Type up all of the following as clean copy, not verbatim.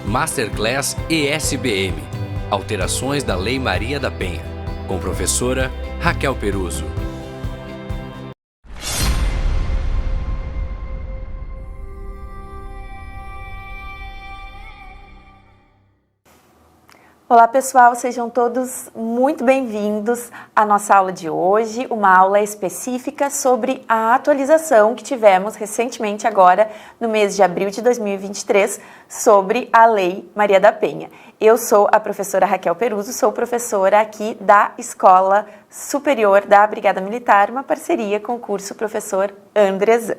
Masterclass ESBM, Alterações da Lei Maria da Penha, com professora Raquel Peruso. Olá pessoal, sejam todos muito bem-vindos à nossa aula de hoje, uma aula específica sobre a atualização que tivemos recentemente agora no mês de abril de 2023 sobre a Lei Maria da Penha. Eu sou a professora Raquel Peruso, sou professora aqui da Escola Superior da Brigada Militar, uma parceria com o curso Professor Andrezan.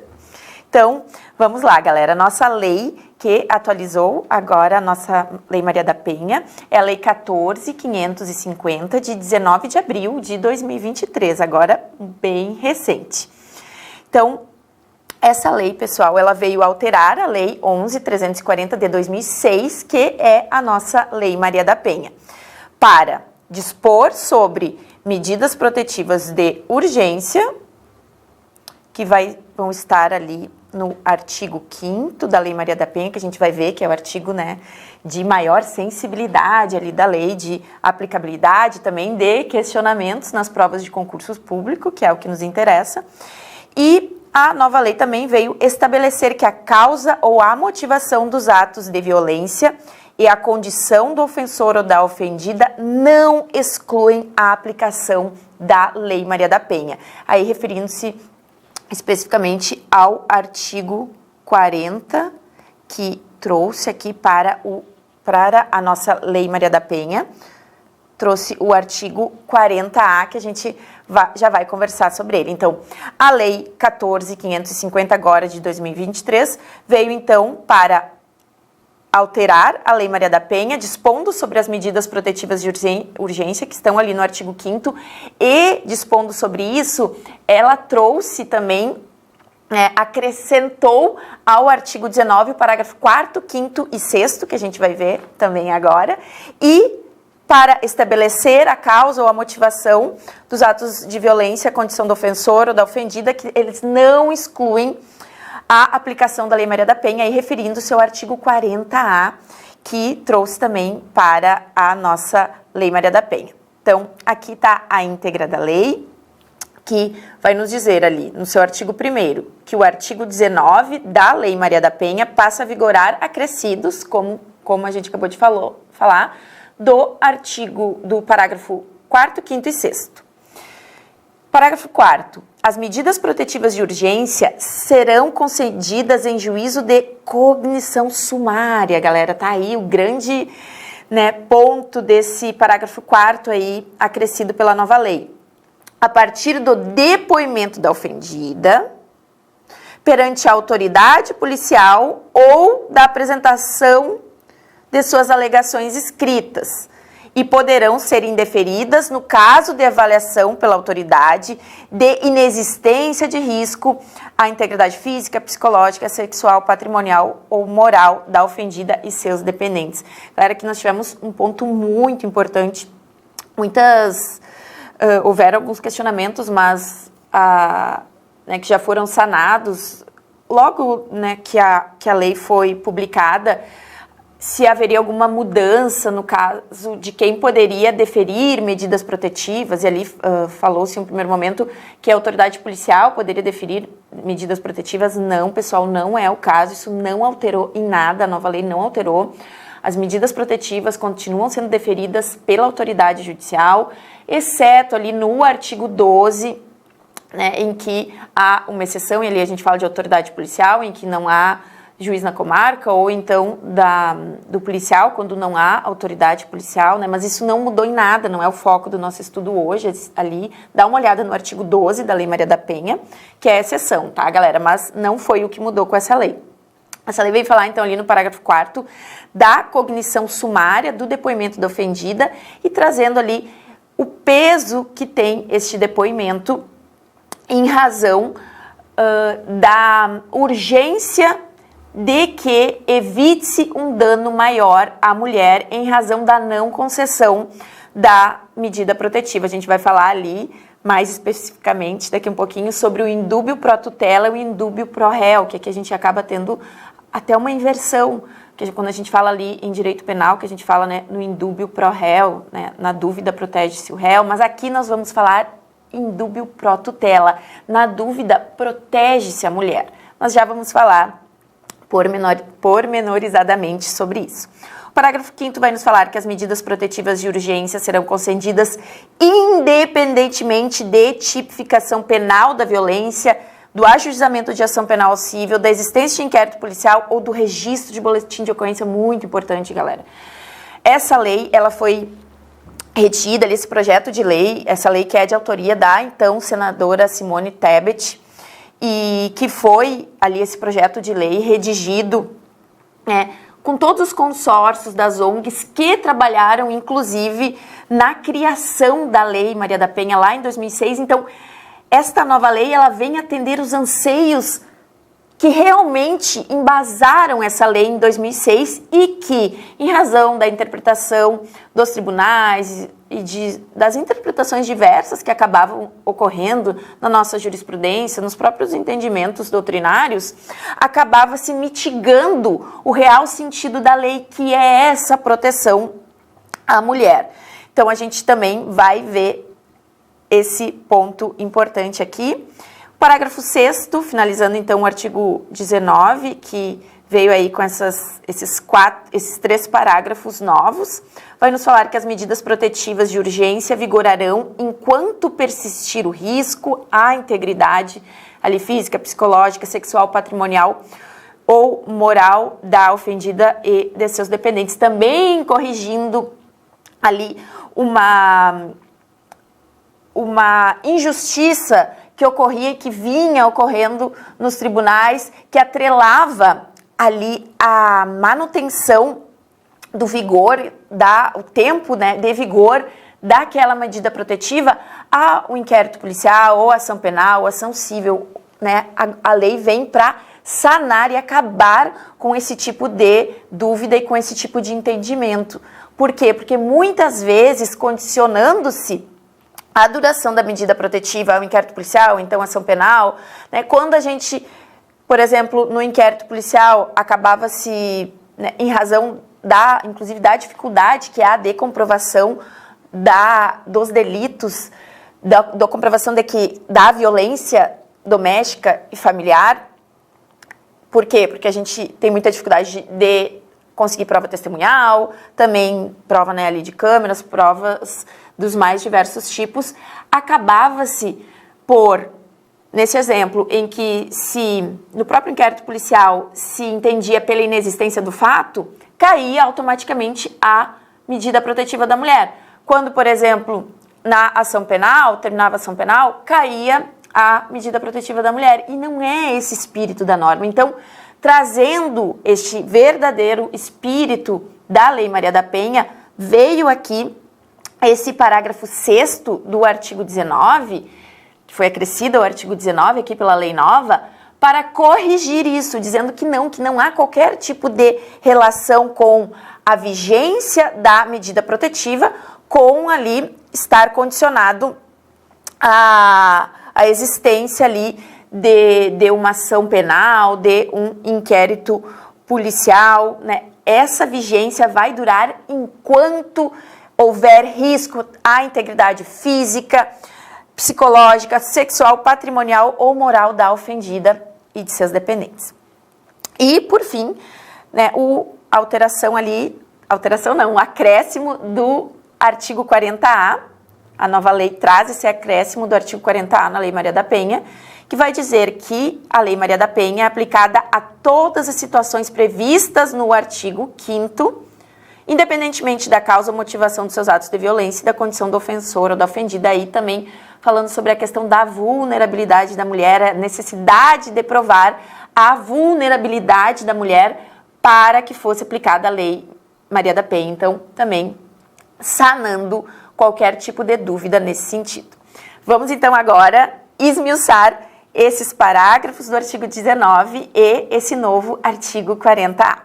Então, vamos lá, galera. Nossa lei que atualizou agora a nossa Lei Maria da Penha é a Lei 14.550, de 19 de abril de 2023, agora bem recente. Então, essa lei, pessoal, ela veio alterar a Lei 11.340 de 2006, que é a nossa Lei Maria da Penha, para dispor sobre medidas protetivas de urgência, que vão estar ali no artigo 5º da Lei Maria da Penha, que a gente vai ver que é o artigo, de maior sensibilidade ali da lei, de aplicabilidade também de questionamentos nas provas de concursos públicos, que é o que nos interessa. E a nova lei também veio estabelecer que a causa ou a motivação dos atos de violência e a condição do ofensor ou da ofendida não excluem a aplicação da Lei Maria da Penha. Aí referindo-se especificamente ao artigo 40, que trouxe aqui para a nossa Lei Maria da Penha, trouxe o artigo 40A, que a gente já vai conversar sobre ele. Então, a Lei 14.550 agora de 2023 veio então para alterar a Lei Maria da Penha, dispondo sobre as medidas protetivas de urgência, que estão ali no artigo 5º, e dispondo sobre isso, ela trouxe também, acrescentou ao artigo 19 o parágrafo 4º, 5º e 6º, que a gente vai ver também agora, e para estabelecer a causa ou a motivação dos atos de violência, a condição do ofensor ou da ofendida, que eles não excluem a aplicação da Lei Maria da Penha, aí referindo-se ao artigo 40A, que trouxe também para a nossa Lei Maria da Penha. Então, aqui está a íntegra da lei, que vai nos dizer ali, no seu artigo 1º, que o artigo 19 da Lei Maria da Penha passa a vigorar acrescidos, como a gente acabou de falar, do parágrafo 4º, 5º e 6º. Parágrafo 4º. As medidas protetivas de urgência serão concedidas em juízo de cognição sumária, galera. Tá aí o grande ponto desse parágrafo 4º aí, acrescido pela nova lei. A partir do depoimento da ofendida, perante a autoridade policial ou da apresentação de suas alegações escritas, e poderão ser indeferidas no caso de avaliação pela autoridade de inexistência de risco à integridade física, psicológica, sexual, patrimonial ou moral da ofendida e seus dependentes. Galera, aqui nós tivemos um ponto muito importante. Houveram alguns questionamentos, mas que já foram sanados logo que a lei foi publicada, se haveria alguma mudança no caso de quem poderia deferir medidas protetivas, e ali falou-se em um primeiro momento que a autoridade policial poderia deferir medidas protetivas. Não, pessoal, não é o caso, isso não alterou em nada, a nova lei não alterou. As medidas protetivas continuam sendo deferidas pela autoridade judicial, exceto ali no artigo 12, em que há uma exceção, e ali a gente fala de autoridade policial, em que não há juiz na comarca, ou então do policial, quando não há autoridade policial, mas isso não mudou em nada, não é o foco do nosso estudo hoje, ali, dá uma olhada no artigo 12 da Lei Maria da Penha, que é a exceção, tá, galera? Mas não foi o que mudou com essa lei. Essa lei veio falar, então, ali no parágrafo 4º, da cognição sumária do depoimento da ofendida e trazendo ali o peso que tem este depoimento em razão da urgência de que evite-se um dano maior à mulher em razão da não concessão da medida protetiva. A gente vai falar ali mais especificamente daqui um pouquinho sobre o indúbio pró tutela e o indúbio pró réu, que aqui a gente acaba tendo até uma inversão que quando a gente fala ali em direito penal, que a gente fala, né, no indúbio pro réu, né, na dúvida protege-se o réu, mas aqui nós vamos falar indúbio pro tutela, na dúvida protege-se a mulher. Nós já vamos falar pormenorizadamente sobre isso. O parágrafo 5º vai nos falar que as medidas protetivas de urgência serão concedidas independentemente de tipificação penal da violência, do ajuizamento de ação penal civil, da existência de inquérito policial ou do registro de boletim de ocorrência. Muito importante, galera. Essa lei, ela foi retida, esse projeto de lei, essa lei que é de autoria da então senadora Simone Tebet, e que foi ali esse projeto de lei redigido, né, com todos os consórcios das ONGs que trabalharam, inclusive, na criação da Lei Maria da Penha lá em 2006. Então, esta nova lei, ela vem atender os anseios que realmente embasaram essa lei em 2006 e que, em razão da interpretação dos tribunais e das interpretações diversas que acabavam ocorrendo na nossa jurisprudência, nos próprios entendimentos doutrinários, acabava se mitigando o real sentido da lei, que é essa proteção à mulher. Então, a gente também vai ver esse ponto importante aqui. Parágrafo 6º, finalizando então o artigo 19, que veio aí com esses 3 parágrafos novos, vai nos falar que as medidas protetivas de urgência vigorarão enquanto persistir o risco à integridade ali física, psicológica, sexual, patrimonial ou moral da ofendida e de seus dependentes. Também corrigindo ali uma injustiça que ocorria, que vinha ocorrendo nos tribunais, que atrelava ali a manutenção do vigor, o tempo, né, de vigor daquela medida protetiva ao inquérito policial, ou ação penal, ou ação civil, né? A lei vem para sanar e acabar com esse tipo de dúvida e com esse tipo de entendimento. Por quê? Porque muitas vezes, condicionando-se a duração da medida protetiva ao inquérito policial, então ação penal, né, quando a gente, por exemplo, no inquérito policial, acabava-se, né, em razão inclusive da dificuldade que há de comprovação dos delitos, da comprovação da violência doméstica e familiar. Por quê? Porque a gente tem muita dificuldade de conseguir prova testemunhal, também prova, né, ali de câmeras, provas dos mais diversos tipos. Acabava-se por, nesse exemplo, em que se no próprio inquérito policial se entendia pela inexistência do fato, caía automaticamente a medida protetiva da mulher. Quando, por exemplo, na ação penal, terminava a ação penal, caía a medida protetiva da mulher. E não é esse espírito da norma. Então, trazendo este verdadeiro espírito da Lei Maria da Penha, veio aqui esse parágrafo 6º do artigo 19, que foi acrescido ao artigo 19 aqui pela lei nova, para corrigir isso, dizendo que não há qualquer tipo de relação com a vigência da medida protetiva, com ali estar condicionado à existência ali de uma ação penal, de um inquérito policial, né? Essa vigência vai durar enquanto houver risco à integridade física, psicológica, sexual, patrimonial ou moral da ofendida e de seus dependentes. E, por fim, né, o acréscimo do artigo 40A, a nova lei traz esse acréscimo do artigo 40A na Lei Maria da Penha, que vai dizer que a Lei Maria da Penha é aplicada a todas as situações previstas no artigo 5º, independentemente da causa ou motivação dos seus atos de violência e da condição do ofensor ou da ofendida. Aí também falando sobre a questão da vulnerabilidade da mulher, a necessidade de provar a vulnerabilidade da mulher para que fosse aplicada a Lei Maria da Penha. Então, também sanando qualquer tipo de dúvida nesse sentido. Vamos então agora esmiuçar esses parágrafos do artigo 19 e esse novo artigo 40A.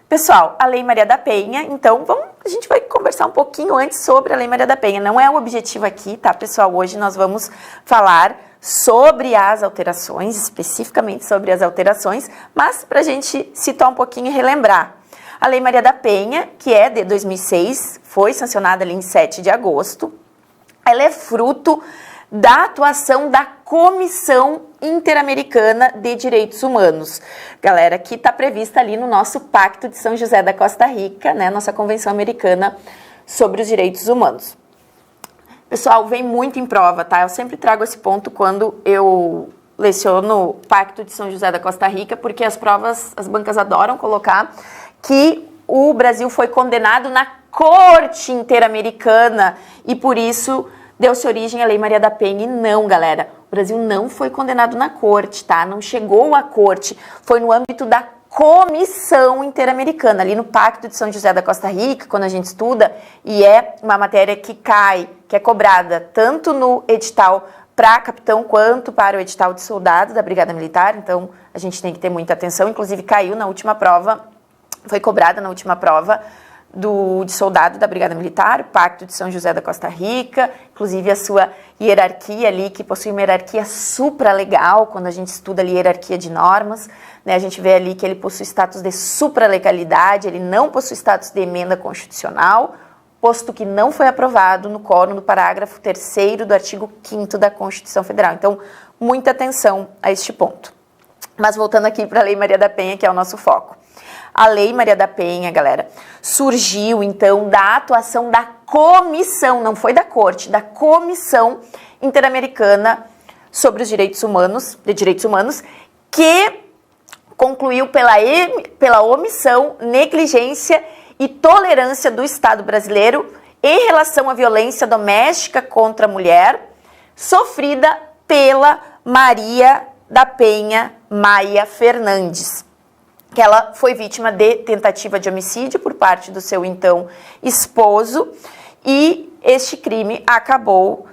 Pessoal, a Lei Maria da Penha, então, a gente vai conversar um pouquinho antes sobre a Lei Maria da Penha. Não é o objetivo aqui, tá, pessoal? Hoje nós vamos falar sobre as alterações, especificamente sobre as alterações, mas para a gente citar um pouquinho e relembrar. A Lei Maria da Penha, que é de 2006, foi sancionada ali em 7 de agosto. Ela é fruto da atuação da Comissão Interamericana de Direitos Humanos. Galera, que está prevista ali no nosso Pacto de São José da Costa Rica, né? Nossa Convenção Americana sobre os Direitos Humanos. Pessoal, vem muito em prova, tá? Eu sempre trago esse ponto quando eu leciono o Pacto de São José da Costa Rica, porque as bancas adoram colocar que o Brasil foi condenado na Corte Interamericana e por isso deu-se origem à Lei Maria da Penha. E não, galera, o Brasil não foi condenado na Corte, tá? Não chegou à Corte, foi no âmbito da Comissão Interamericana, ali no Pacto de São José da Costa Rica, quando a gente estuda, e é uma matéria que cai, que é cobrada tanto no edital para capitão quanto para o edital de soldado da Brigada Militar, então a gente tem que ter muita atenção, inclusive caiu na última prova, foi cobrada na última prova de soldado da Brigada Militar, o Pacto de São José da Costa Rica, inclusive a sua hierarquia ali, que possui uma hierarquia supralegal, quando a gente estuda ali hierarquia de normas, né, a gente vê ali que ele possui status de supralegalidade, ele não possui status de emenda constitucional, posto que não foi aprovado no quórum do parágrafo 3º do artigo 5º da Constituição Federal. Então, muita atenção a este ponto. Mas voltando aqui para a Lei Maria da Penha, que é o nosso foco. A Lei Maria da Penha, galera, surgiu, então, da atuação da Comissão, não foi da Corte, da Comissão Interamericana sobre os Direitos Humanos, que concluiu pela omissão, negligência e tolerância do Estado brasileiro em relação à violência doméstica contra a mulher, sofrida pela Maria da Penha Maia Fernandes, que ela foi vítima de tentativa de homicídio por parte do seu então esposo, e este crime acabou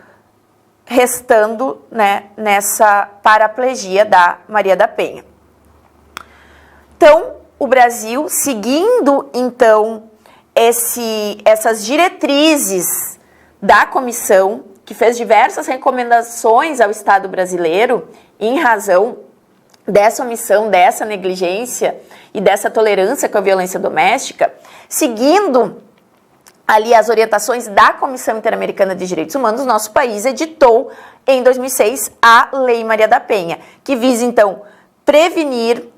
restando, né, nessa paraplegia da Maria da Penha. Então, o Brasil, seguindo, então, essas diretrizes da comissão, que fez diversas recomendações ao Estado brasileiro, em razão dessa omissão, dessa negligência e dessa tolerância com a violência doméstica, seguindo ali as orientações da Comissão Interamericana de Direitos Humanos, nosso país editou, em 2006, a Lei Maria da Penha, que visa, então, prevenir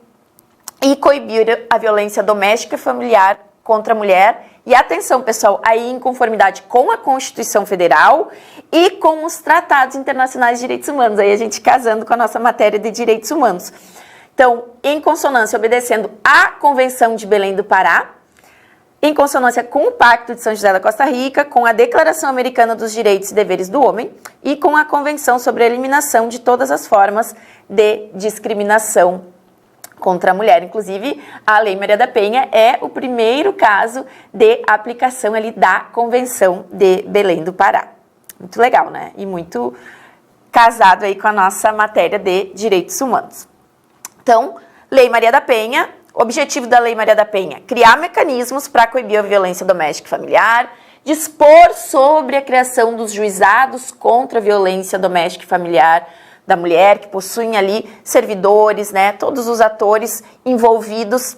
e coibir a violência doméstica e familiar contra a mulher. E atenção, pessoal, aí em conformidade com a Constituição Federal e com os tratados internacionais de direitos humanos, aí a gente casando com a nossa matéria de direitos humanos. Então, em consonância, obedecendo à Convenção de Belém do Pará, em consonância com o Pacto de São José da Costa Rica, com a Declaração Americana dos Direitos e Deveres do Homem e com a Convenção sobre a Eliminação de todas as formas de discriminação contra a mulher. Inclusive, a Lei Maria da Penha é o primeiro caso de aplicação ali da Convenção de Belém do Pará. Muito legal, né? E muito casado aí com a nossa matéria de direitos humanos. Então, Lei Maria da Penha, objetivo da Lei Maria da Penha, criar mecanismos para coibir a violência doméstica e familiar, dispor sobre a criação dos juizados contra a violência doméstica e familiar da mulher, que possuem ali servidores, né, todos os atores envolvidos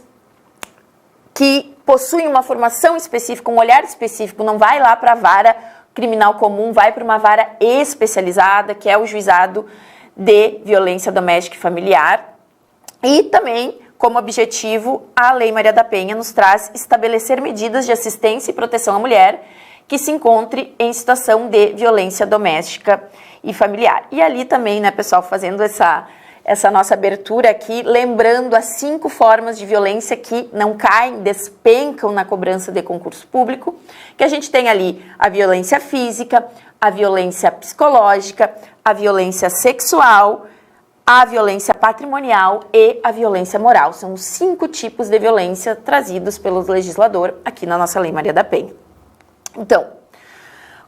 que possuem uma formação específica, um olhar específico, não vai lá para a vara criminal comum, vai para uma vara especializada, que é o juizado de violência doméstica e familiar. E também, como objetivo, a Lei Maria da Penha nos traz estabelecer medidas de assistência e proteção à mulher que se encontre em situação de violência doméstica e familiar. E ali também, né, pessoal, fazendo essa nossa abertura aqui, lembrando as 5 formas de violência que não caem, despencam na cobrança de concurso público, que a gente tem ali a violência física, a violência psicológica, a violência sexual, a violência patrimonial e a violência moral. São os 5 tipos de violência trazidos pelo legislador aqui na nossa Lei Maria da Penha. Então,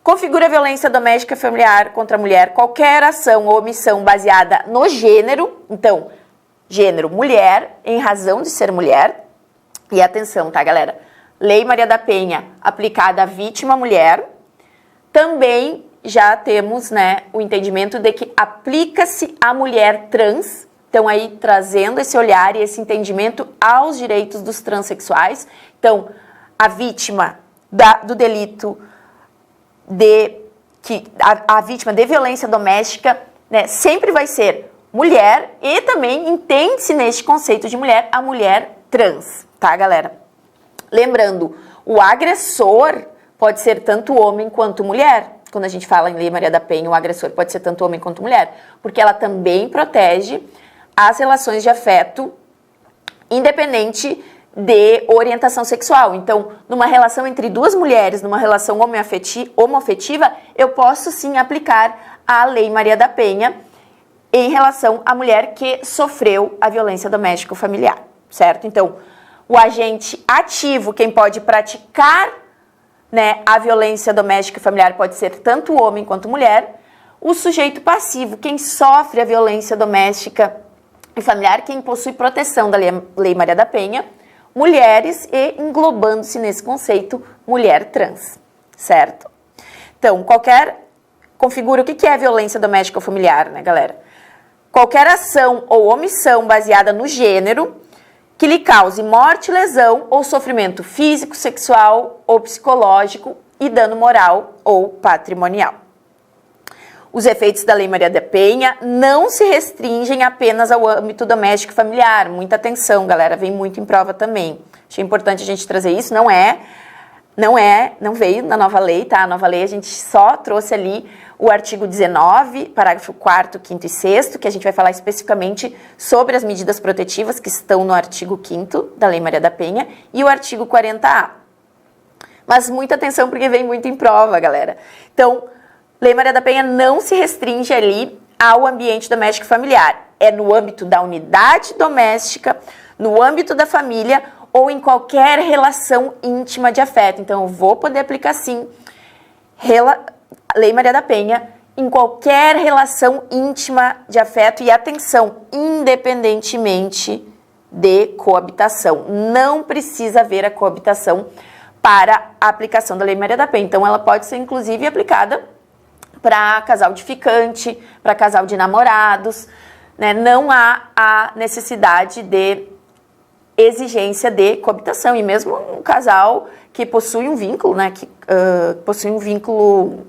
configura a violência doméstica e familiar contra a mulher qualquer ação ou omissão baseada no gênero, então, gênero mulher, em razão de ser mulher. E atenção, tá, galera? Lei Maria da Penha aplicada à vítima mulher. Também já temos, né, o entendimento de que aplica-se à mulher trans, estão aí trazendo esse olhar e esse entendimento aos direitos dos transexuais. Então, a vítima do delito a vítima de violência doméstica, né, sempre vai ser mulher e também entende-se neste conceito de mulher a mulher trans, tá, galera? Lembrando, o agressor pode ser tanto homem quanto mulher. Quando a gente fala em Lei Maria da Penha, o agressor pode ser tanto homem quanto mulher, porque ela também protege as relações de afeto independente de orientação sexual. Então, numa relação entre duas mulheres, numa relação homoafetiva, eu posso sim aplicar a Lei Maria da Penha em relação à mulher que sofreu a violência doméstica ou familiar, certo? Então, o agente ativo, quem pode praticar, né, a violência doméstica e familiar pode ser tanto homem quanto mulher. O sujeito passivo, quem sofre a violência doméstica e familiar, quem possui proteção da Lei Maria da Penha, mulheres e englobando-se nesse conceito, mulher trans, certo? Então, configura o que é violência doméstica ou familiar, né, galera? Qualquer ação ou omissão baseada no gênero que lhe cause morte, lesão ou sofrimento físico, sexual ou psicológico e dano moral ou patrimonial. Os efeitos da Lei Maria da Penha não se restringem apenas ao âmbito doméstico e familiar. Muita atenção, galera, vem muito em prova também. Achei importante a gente trazer isso, não veio na nova lei, tá? A nova lei a gente só trouxe ali o artigo 19, parágrafo 4º, 5º e 6º, que a gente vai falar especificamente sobre as medidas protetivas que estão no artigo 5º da Lei Maria da Penha e o artigo 40A. Mas muita atenção porque vem muito em prova, galera. Então, Lei Maria da Penha não se restringe ali ao ambiente doméstico e familiar. É no âmbito da unidade doméstica, no âmbito da família ou em qualquer relação íntima de afeto. Então, eu vou poder aplicar, sim, Lei Maria da Penha em qualquer relação íntima de afeto e atenção, independentemente de coabitação. Não precisa haver a coabitação para a aplicação da Lei Maria da Penha. Então, ela pode ser, inclusive, aplicada para casal de ficante, para casal de namorados, né? Não há a necessidade de exigência de coabitação. E mesmo um casal que possui um vínculo, né? Que possui um vínculo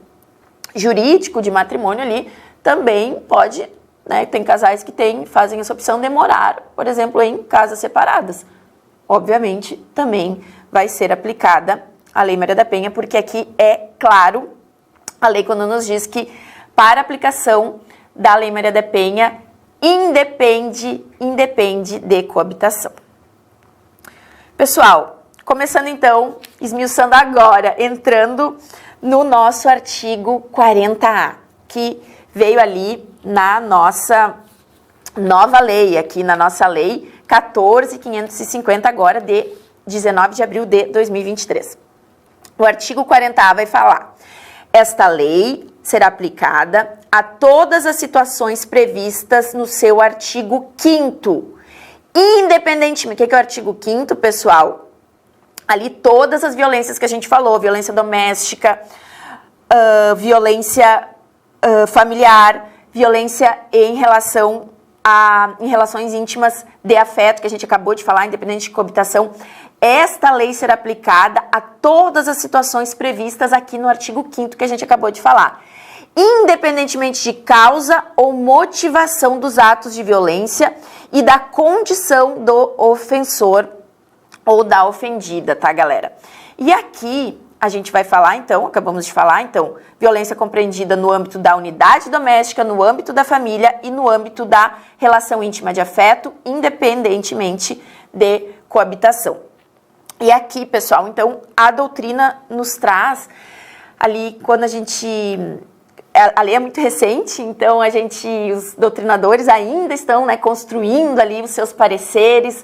jurídico de matrimônio ali, também pode, né? Tem casais que fazem essa opção de morar, por exemplo, em casas separadas. Obviamente, também vai ser aplicada a Lei Maria da Penha, porque aqui é claro a lei quando nos diz que para aplicação da Lei Maria da Penha independe de coabitação. Pessoal, começando então, esmiuçando agora, entrando no nosso artigo 40A, que veio ali na nossa nova lei, aqui na nossa lei 14.550 agora de 19 de abril de 2023. O artigo 40A vai falar: esta lei será aplicada a todas as situações previstas no seu artigo 5º, independentemente. O que é o artigo 5º, pessoal? Ali todas as violências que a gente falou, violência doméstica, violência familiar, violência em relações íntimas de afeto, que a gente acabou de falar, independente de coabitação. Esta lei será aplicada a todas as situações previstas aqui no artigo 5º que a gente acabou de falar, independentemente de causa ou motivação dos atos de violência e da condição do ofensor ou da ofendida, tá, galera? E aqui a gente vai falar, então, acabamos de falar, então, violência compreendida no âmbito da unidade doméstica, no âmbito da família e no âmbito da relação íntima de afeto, independentemente de coabitação. E aqui, pessoal, então, a doutrina nos traz ali, quando a lei é muito recente, então os doutrinadores ainda estão, né, construindo ali os seus pareceres,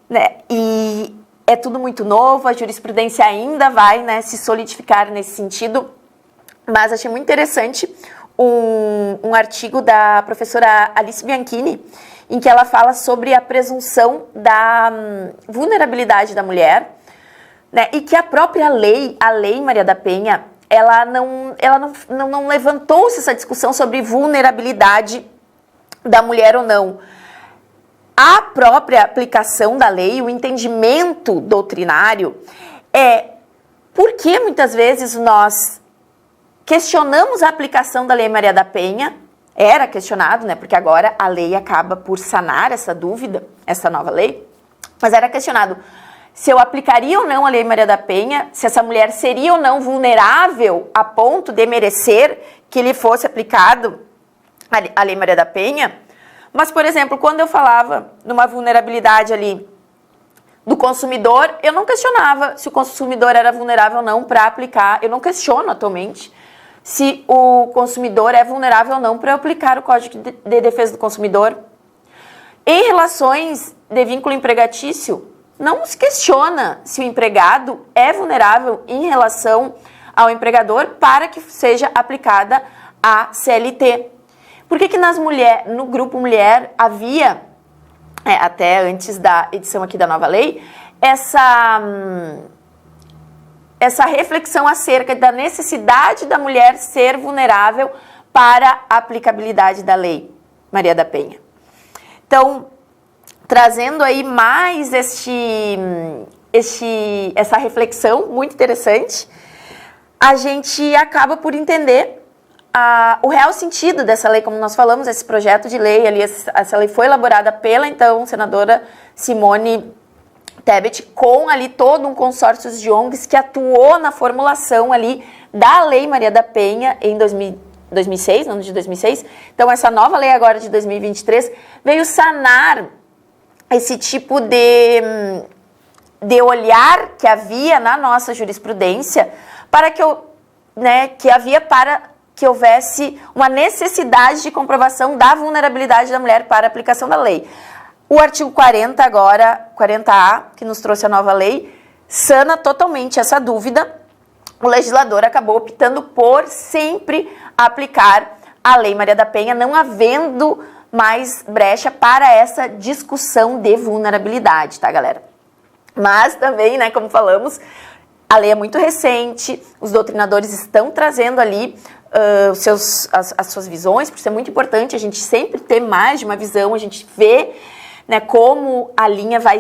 né, e é tudo muito novo, a jurisprudência ainda vai, né, se solidificar nesse sentido, mas achei muito interessante um artigo da professora Alice Bianchini, em que ela fala sobre a presunção da vulnerabilidade da mulher, né, e que a própria lei, a Lei Maria da Penha, ela não levantou-se essa discussão sobre vulnerabilidade da mulher ou não. a própria aplicação da lei, o entendimento doutrinário, por que muitas vezes nós questionamos a aplicação da Lei Maria da Penha. Era questionado, né? Porque agora a lei acaba por sanar essa dúvida, essa nova lei. Mas era questionado se eu aplicaria ou não a Lei Maria da Penha, se essa mulher seria ou não vulnerável a ponto de merecer que lhe fosse aplicado a Lei Maria da Penha. Mas, por exemplo, quando eu falava numa vulnerabilidade ali do consumidor, eu não questionava se o consumidor era vulnerável ou não para aplicar. Eu não questiono atualmente se o consumidor é vulnerável ou não para aplicar o Código de Defesa do Consumidor. Em relações de vínculo empregatício, não se questiona se o empregado é vulnerável em relação ao empregador para que seja aplicada a CLT. Por que no grupo mulher havia, até antes da edição aqui da nova lei, essa reflexão acerca da necessidade da mulher ser vulnerável para a aplicabilidade da Lei Maria da Penha? Então, trazendo aí mais essa reflexão muito interessante, a gente acaba por entender o real sentido dessa lei, como nós falamos, esse projeto de lei, ali, essa lei foi elaborada pela, então, senadora Simone Tebet, com ali todo um consórcio de ONGs que atuou na formulação ali da Lei Maria da Penha em 2006, no ano de 2006. Então, essa nova lei agora de 2023 veio sanar esse tipo de olhar que havia na nossa jurisprudência para que houvesse uma necessidade de comprovação da vulnerabilidade da mulher para a aplicação da lei. O artigo 40 agora, 40A, que nos trouxe a nova lei, sana totalmente essa dúvida. O legislador acabou optando por sempre aplicar a Lei Maria da Penha, não havendo mais brecha para essa discussão de vulnerabilidade, tá, galera? Mas também, né, como falamos, a lei é muito recente, os doutrinadores estão trazendo ali as suas visões, por isso é muito importante a gente sempre ter mais de uma visão, a gente vê, né, como a linha vai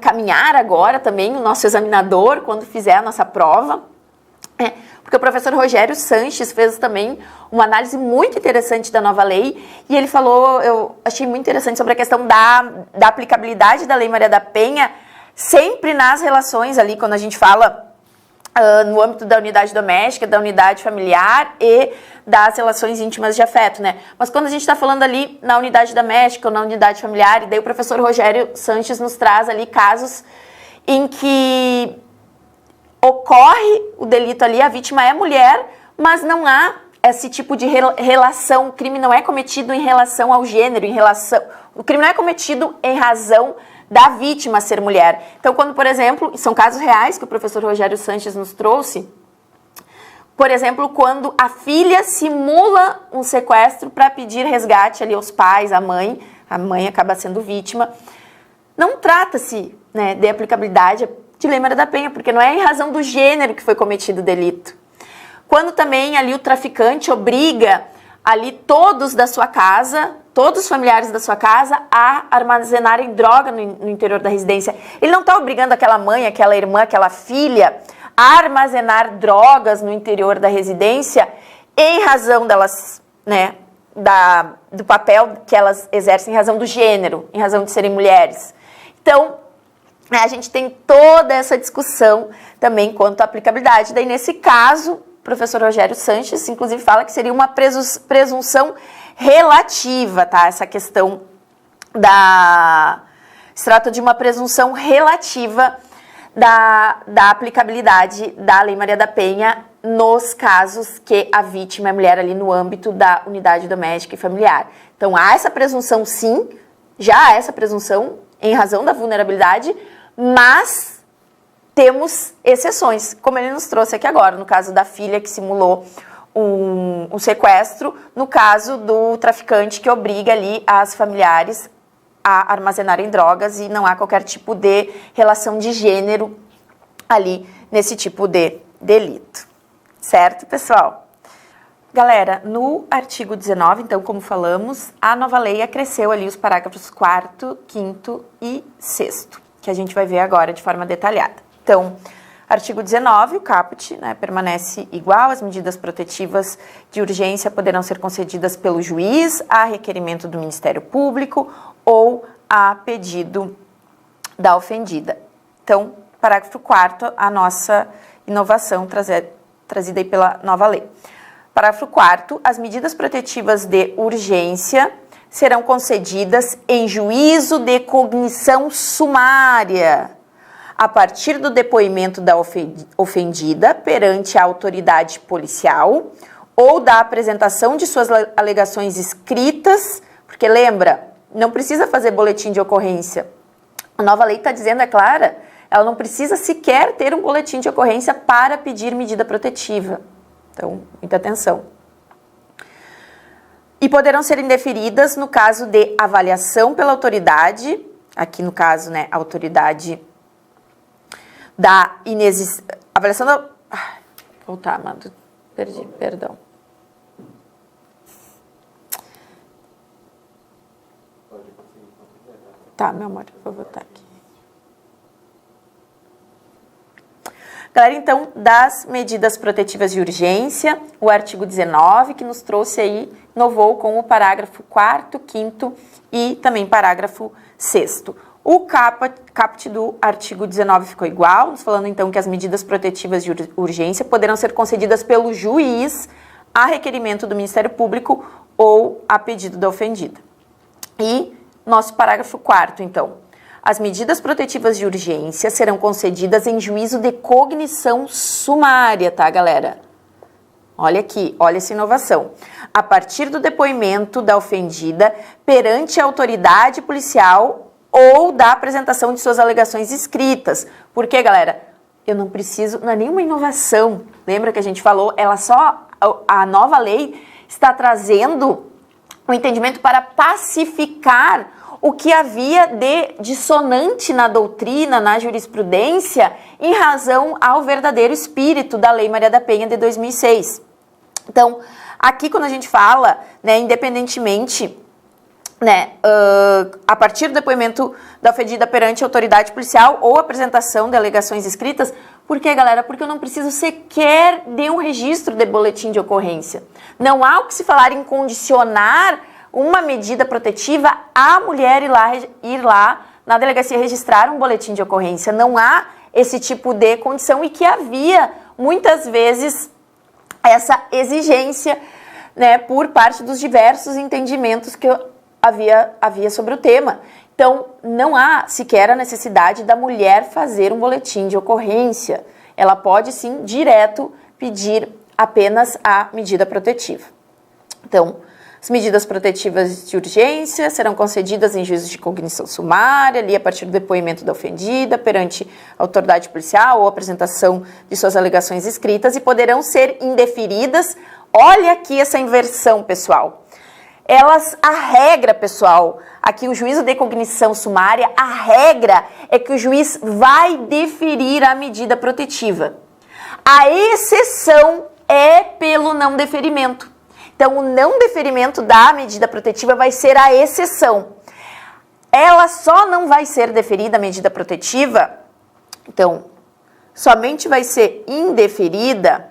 caminhar agora também, o nosso examinador, quando fizer a nossa prova. Porque o professor Rogério Sanches fez também uma análise muito interessante da nova lei, e ele falou, eu achei muito interessante, sobre a questão da aplicabilidade da Lei Maria da Penha, sempre nas relações ali, quando a gente fala no âmbito da unidade doméstica, da unidade familiar e das relações íntimas de afeto, né? Mas quando a gente está falando ali na unidade doméstica ou na unidade familiar, e daí o professor Rogério Sanches nos traz ali casos em que ocorre o delito ali, a vítima é mulher, mas não há esse tipo de relação, o crime não é cometido em relação ao gênero, o crime não é cometido em razão da vítima ser mulher. Então, quando, por exemplo, são casos reais que o professor Rogério Sanches nos trouxe, por exemplo, quando a filha simula um sequestro para pedir resgate ali aos pais, à mãe, a mãe acaba sendo vítima, não trata-se, né, de aplicabilidade de Lei Maria da Penha, porque não é em razão do gênero que foi cometido o delito. Quando também ali o traficante obriga ali todos da sua casa, todos os familiares da sua casa, a armazenarem droga no interior da residência. Ele não está obrigando aquela mãe, aquela irmã, aquela filha a armazenar drogas no interior da residência em razão delas, né, do papel que elas exercem, em razão do gênero, em razão de serem mulheres. Então, a gente tem toda essa discussão também quanto à aplicabilidade. Daí, nesse caso, o professor Rogério Sanches, inclusive, fala que seria uma presunção relativa, tá? Essa questão se trata de uma presunção relativa da aplicabilidade da Lei Maria da Penha nos casos que a vítima é mulher ali no âmbito da unidade doméstica e familiar. Então, há essa presunção, sim, já há essa presunção em razão da vulnerabilidade, mas temos exceções, como ele nos trouxe aqui agora, no caso da filha que simulou um sequestro, no caso do traficante que obriga ali as familiares a armazenarem drogas e não há qualquer tipo de relação de gênero ali nesse tipo de delito. Certo, pessoal? Galera, no artigo 19, então, como falamos, a nova lei acresceu ali os parágrafos 4º, 5º e 6º, que a gente vai ver agora de forma detalhada. Então, artigo 19, o caput, né, permanece igual, as medidas protetivas de urgência poderão ser concedidas pelo juiz a requerimento do Ministério Público ou a pedido da ofendida. Então, parágrafo 4º, a nossa inovação trazida aí pela nova lei. Parágrafo 4º, as medidas protetivas de urgência serão concedidas em juízo de cognição sumária, a partir do depoimento da ofendida perante a autoridade policial ou da apresentação de suas alegações escritas, porque lembra, não precisa fazer boletim de ocorrência. A nova lei está dizendo, é clara, ela não precisa sequer ter um boletim de ocorrência para pedir medida protetiva. Então, muita atenção. E poderão ser indeferidas no caso de avaliação pela autoridade, aqui no caso, né, a autoridade da avaliação da... Voltar, Amado. Perdi, perdão. Tá, meu amor, vou voltar aqui. Galera, então, das medidas protetivas de urgência, o artigo 19, que nos trouxe aí, inovou com o parágrafo 4º, 5º e também parágrafo 6º. O caput do artigo 19 ficou igual, nos falando então que as medidas protetivas de urgência poderão ser concedidas pelo juiz a requerimento do Ministério Público ou a pedido da ofendida. E nosso parágrafo 4º, então. As medidas protetivas de urgência serão concedidas em juízo de cognição sumária, tá, galera? Olha aqui, olha essa inovação. A partir do depoimento da ofendida perante a autoridade policial ou da apresentação de suas alegações escritas. Porque, galera, eu não preciso, não é nenhuma inovação. Lembra que a gente falou? A nova lei está trazendo um entendimento para pacificar o que havia de dissonante na doutrina, na jurisprudência, em razão ao verdadeiro espírito da Lei Maria da Penha de 2006. Então, aqui quando a gente fala, né, independentemente, né, a partir do depoimento da ofendida perante a autoridade policial ou apresentação de alegações escritas, por quê, galera? Porque eu não preciso sequer de um registro de boletim de ocorrência. Não há o que se falar em condicionar uma medida protetiva a mulher ir lá na delegacia registrar um boletim de ocorrência. Não há esse tipo de condição e que havia, muitas vezes, essa exigência, né, por parte dos diversos entendimentos que havia sobre o tema. Então, não há sequer a necessidade da mulher fazer um boletim de ocorrência. Ela pode, sim, direto pedir apenas a medida protetiva. Então, as medidas protetivas de urgência serão concedidas em juízo de cognição sumária, ali a partir do depoimento da ofendida, perante a autoridade policial ou apresentação de suas alegações escritas e poderão ser indeferidas. Olha aqui essa inversão, pessoal. A regra, pessoal, aqui o juízo de cognição sumária, a regra é que o juiz vai deferir a medida protetiva. A exceção é pelo não deferimento. Então, o não deferimento da medida protetiva vai ser a exceção. Ela só não vai ser deferida a medida protetiva, então, somente vai ser indeferida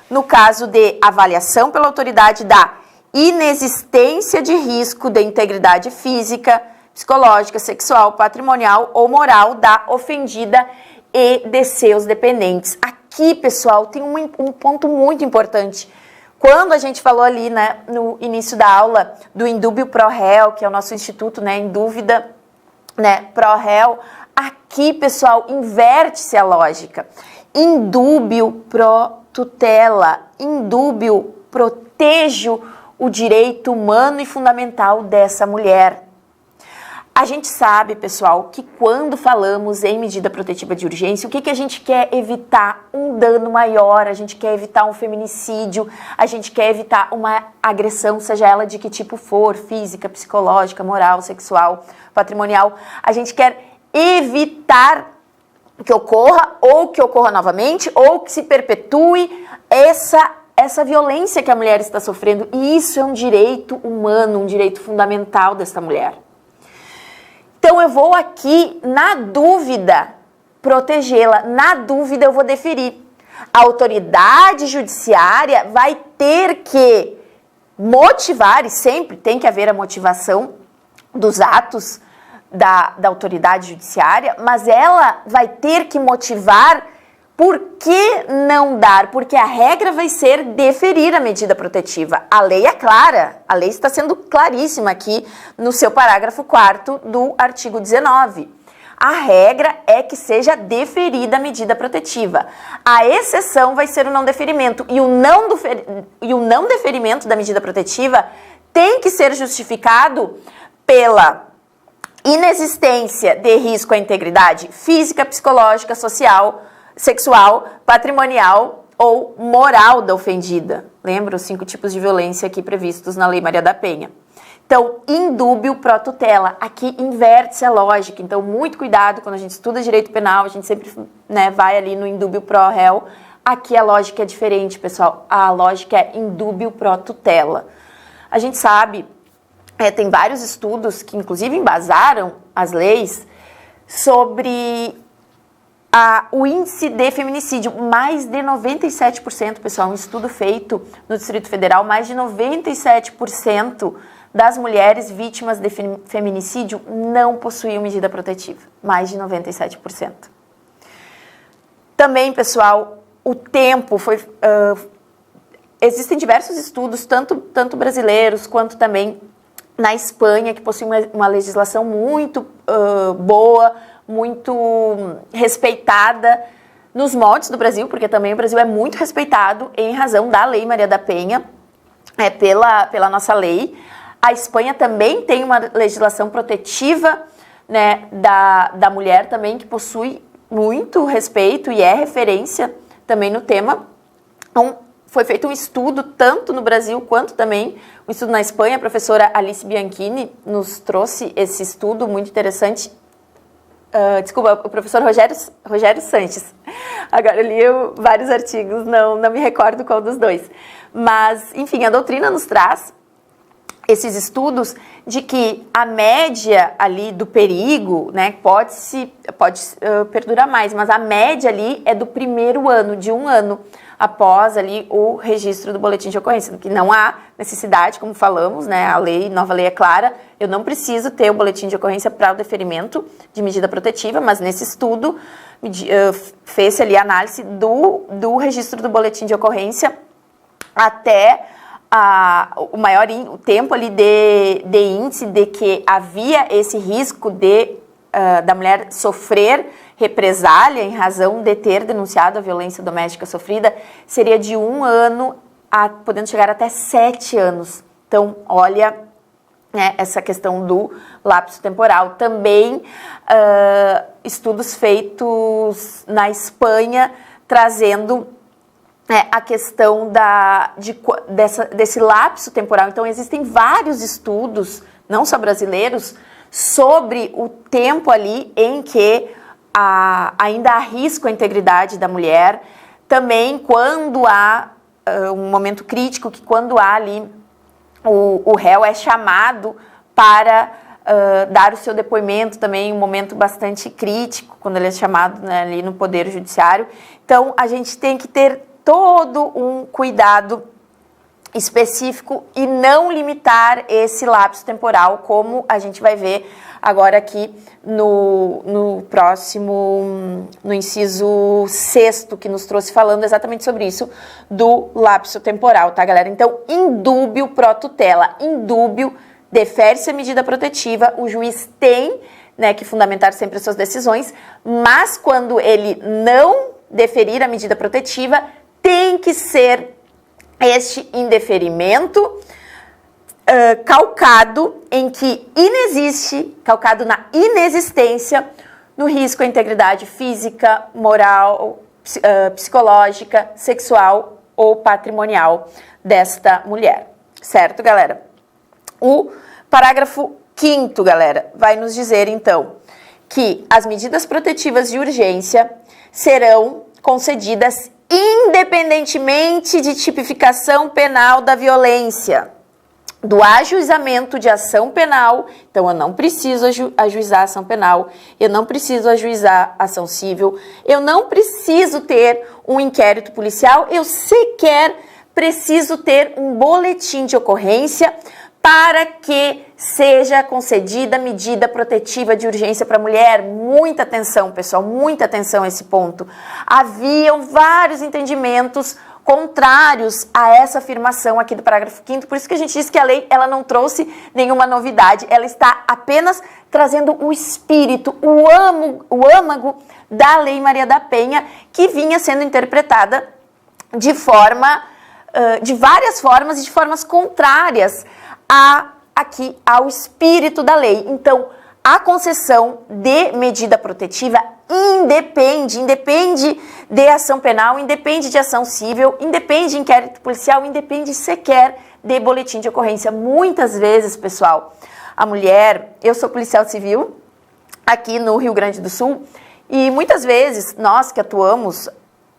no caso de avaliação pela autoridade da inexistência de risco de integridade física, psicológica, sexual, patrimonial ou moral da ofendida e de seus dependentes. Aqui, pessoal, tem um ponto muito importante. Quando a gente falou ali, né, no início da aula do indúbio pro réu, que é o nosso instituto, né, em dúvida, né, pro réu, aqui, pessoal, inverte-se a lógica. Indúbio pro tutela, indúbio protejo o direito humano e fundamental dessa mulher. A gente sabe, pessoal, que quando falamos em medida protetiva de urgência, o que a gente quer evitar? Um dano maior, a gente quer evitar um feminicídio, a gente quer evitar uma agressão, seja ela de que tipo for, física, psicológica, moral, sexual, patrimonial. A gente quer evitar que ocorra, ou que ocorra novamente, ou que se perpetue essa essa violência que a mulher está sofrendo. E isso é um direito humano, um direito fundamental desta mulher. Então eu vou aqui, na dúvida, protegê-la. Na dúvida eu vou deferir. A autoridade judiciária vai ter que motivar, e sempre tem que haver a motivação dos atos da autoridade judiciária, mas ela vai ter que motivar por que não dar, porque a regra vai ser deferir a medida protetiva. A lei é clara, a lei está sendo claríssima aqui no seu parágrafo 4º do artigo 19. A regra é que seja deferida a medida protetiva. A exceção vai ser o não deferimento. E o não deferimento da medida protetiva tem que ser justificado pela inexistência de risco à integridade física, psicológica, social, sexual, patrimonial ou moral da ofendida. Lembra os 5 tipos de violência aqui previstos na Lei Maria da Penha. Então, indúbio pro tutela, aqui inverte-se a lógica, então muito cuidado quando a gente estuda direito penal, a gente sempre vai ali no indúbio pro réu, aqui a lógica é diferente, pessoal, a lógica é indúbio pro tutela. A gente sabe, tem vários estudos que inclusive embasaram as leis sobre o índice de feminicídio, mais de 97%, pessoal, um estudo feito no Distrito Federal, mais de 97% das mulheres vítimas de feminicídio não possuíam medida protetiva, mais de 97%. Também, pessoal, o tempo foi... existem diversos estudos, tanto brasileiros quanto também na Espanha, que possui uma legislação muito boa, muito respeitada nos moldes do Brasil, porque também o Brasil é muito respeitado em razão da Lei Maria da Penha, pela nossa lei. A Espanha também tem uma legislação protetiva, né, da mulher também, que possui muito respeito e é referência também no tema. Então, foi feito um estudo, tanto no Brasil quanto também um estudo na Espanha. A professora Alice Bianchini nos trouxe esse estudo muito interessante. O professor Rogério Sanches. Agora eu li vários artigos, não me recordo qual dos dois. Mas, enfim, a doutrina nos traz esses estudos de que a média ali do perigo, né, pode perdurar mais, mas a média ali é do primeiro ano, de 1 ano após ali o registro do boletim de ocorrência, que não há necessidade, como falamos, né, nova lei é clara, eu não preciso ter o boletim de ocorrência para o deferimento de medida protetiva, mas nesse estudo fez-se ali a análise do registro do boletim de ocorrência até o tempo ali de índice de que havia esse risco da mulher sofrer represália em razão de ter denunciado a violência doméstica sofrida, seria de 1 ano, podendo chegar até 7 anos. Então, olha, né, essa questão do lapso temporal. Também estudos feitos na Espanha, trazendo a questão desse lapso temporal. Então, existem vários estudos, não só brasileiros, sobre o tempo ali em que ainda há risco à integridade da mulher. Também quando há um momento crítico, que quando há ali o réu é chamado para dar o seu depoimento, também um momento bastante crítico, quando ele é chamado, né, ali no Poder Judiciário. Então, a gente tem que ter todo um cuidado específico e não limitar esse lapso temporal, como a gente vai ver agora aqui no próximo, no inciso 6º, que nos trouxe falando exatamente sobre isso, do lapso temporal, tá, galera? Então, indúbio pro tutela, indúbio, defere-se a medida protetiva, o juiz tem, né, que fundamentar sempre as suas decisões, mas quando ele não deferir a medida protetiva, tem que ser este indeferimento calcado na inexistência no risco à integridade física, moral, psicológica, sexual ou patrimonial desta mulher. Certo, galera? O parágrafo 5º, galera, vai nos dizer, então, que as medidas protetivas de urgência serão concedidas independentemente de tipificação penal da violência, do ajuizamento de ação penal. Então, eu não preciso ajuizar ação penal, eu não preciso ajuizar ação civil, eu não preciso ter um inquérito policial, eu sequer preciso ter um boletim de ocorrência para que seja concedida medida protetiva de urgência para a mulher. Muita atenção, pessoal, muita atenção a esse ponto. Haviam vários entendimentos contrários a essa afirmação aqui do parágrafo 5º, por isso que a gente diz que a lei ela não trouxe nenhuma novidade, ela está apenas trazendo o espírito, o âmago da Lei Maria da Penha, que vinha sendo interpretada de várias formas e de formas contrárias aqui ao espírito da lei. Então, a concessão de medida protetiva independe de ação penal, independe de ação civil, independe de inquérito policial, independe sequer de boletim de ocorrência. Muitas vezes, pessoal, a mulher, eu sou policial civil aqui no Rio Grande do Sul, e muitas vezes nós que atuamos,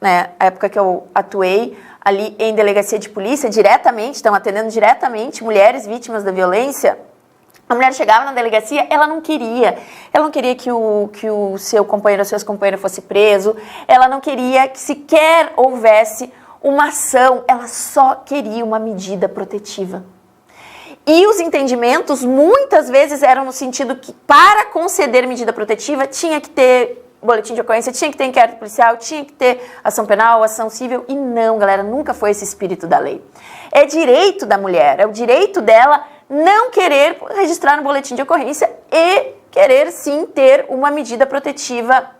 né, a época que eu atuei ali em delegacia de polícia, diretamente, estão atendendo diretamente mulheres vítimas da violência, a mulher chegava na delegacia, ela não queria que o seu companheiro ou seus companheiros fosse preso, ela não queria que sequer houvesse uma ação, ela só queria uma medida protetiva. E os entendimentos muitas vezes eram no sentido que para conceder medida protetiva tinha que ter boletim de ocorrência, tinha que ter inquérito policial, tinha que ter ação penal, ação civil, e não, galera, nunca foi esse espírito da lei. É direito da mulher, é o direito dela não querer registrar no boletim de ocorrência e querer sim ter uma medida protetiva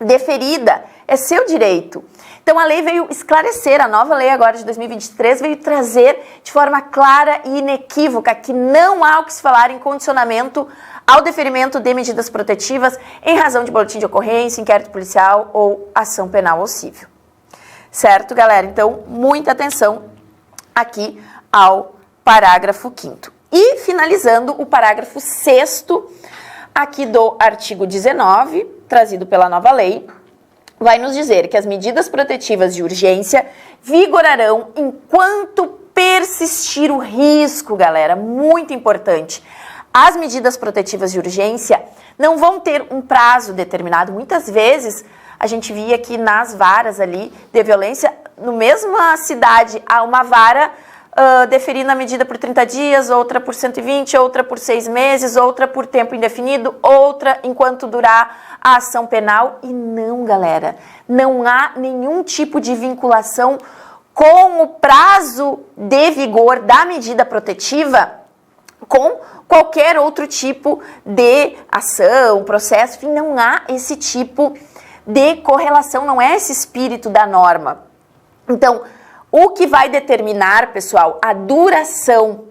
deferida, é seu direito. Então a lei veio esclarecer, a nova lei agora de 2023 veio trazer de forma clara e inequívoca que não há o que se falar em condicionamento ao deferimento de medidas protetivas em razão de boletim de ocorrência, inquérito policial ou ação penal ou civil. Certo, galera? Então, muita atenção aqui ao parágrafo 5º. E, finalizando, o parágrafo 6º aqui do artigo 19, trazido pela nova lei, vai nos dizer que as medidas protetivas de urgência vigorarão enquanto persistir o risco, galera, muito importante. As medidas protetivas de urgência não vão ter um prazo determinado. Muitas vezes a gente via que nas varas ali de violência, no mesma cidade, há uma vara deferindo a medida por 30 dias, outra por 120, outra por 6 meses, outra por tempo indefinido, outra enquanto durar a ação penal. E não, galera, não há nenhum tipo de vinculação com o prazo de vigor da medida protetiva com qualquer outro tipo de ação, processo, enfim, não há esse tipo de correlação, não é esse espírito da norma. Então, o que vai determinar, pessoal, a duração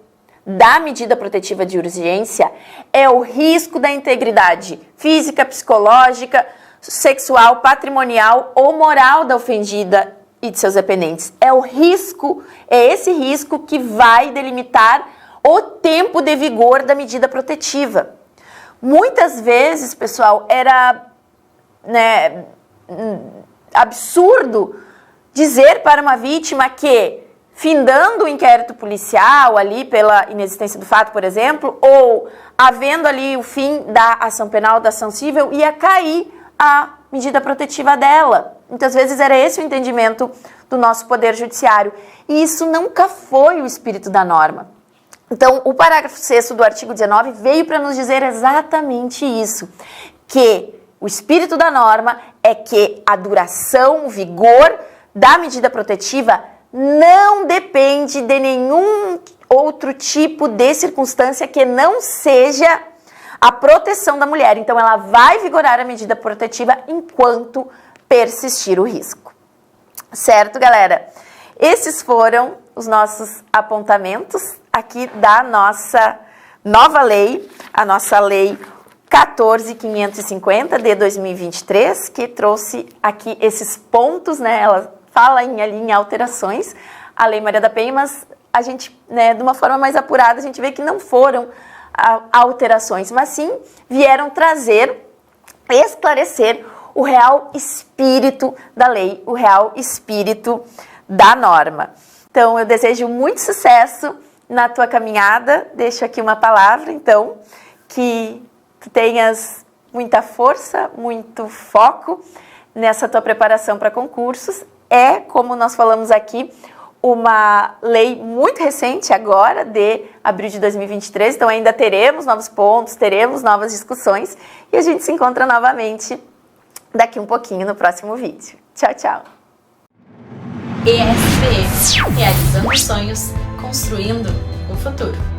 da medida protetiva de urgência é o risco da integridade física, psicológica, sexual, patrimonial ou moral da ofendida e de seus dependentes. É o risco, é esse risco que vai delimitar o tempo de vigor da medida protetiva. Muitas vezes, pessoal, era absurdo dizer para uma vítima que, findando o inquérito policial ali pela inexistência do fato, por exemplo, ou havendo ali o fim da ação penal, da ação civil, ia cair a medida protetiva dela. Muitas vezes era esse o entendimento do nosso Poder Judiciário. E isso nunca foi o espírito da norma. Então, o parágrafo 6º do artigo 19 veio para nos dizer exatamente isso, que o espírito da norma é que a duração, o vigor da medida protetiva não depende de nenhum outro tipo de circunstância que não seja a proteção da mulher. Então, ela vai vigorar a medida protetiva enquanto persistir o risco. Certo, galera? Esses foram os nossos apontamentos aqui da nossa nova lei, a nossa lei 14.550 de 2023, que trouxe aqui esses pontos, né? Ela fala ali em alterações à Lei Maria da Penha, mas a gente, de uma forma mais apurada, a gente vê que não foram alterações, mas sim vieram trazer, esclarecer o real espírito da lei, o real espírito da norma. Então, eu desejo muito sucesso na tua caminhada. Deixo aqui uma palavra, então, que tu tenhas muita força, muito foco nessa tua preparação para concursos. É, como nós falamos aqui, uma lei muito recente agora, de abril de 2023, então ainda teremos novos pontos, teremos novas discussões e a gente se encontra novamente daqui um pouquinho no próximo vídeo. Tchau, tchau! ESBM, realizando sonhos, construindo o futuro.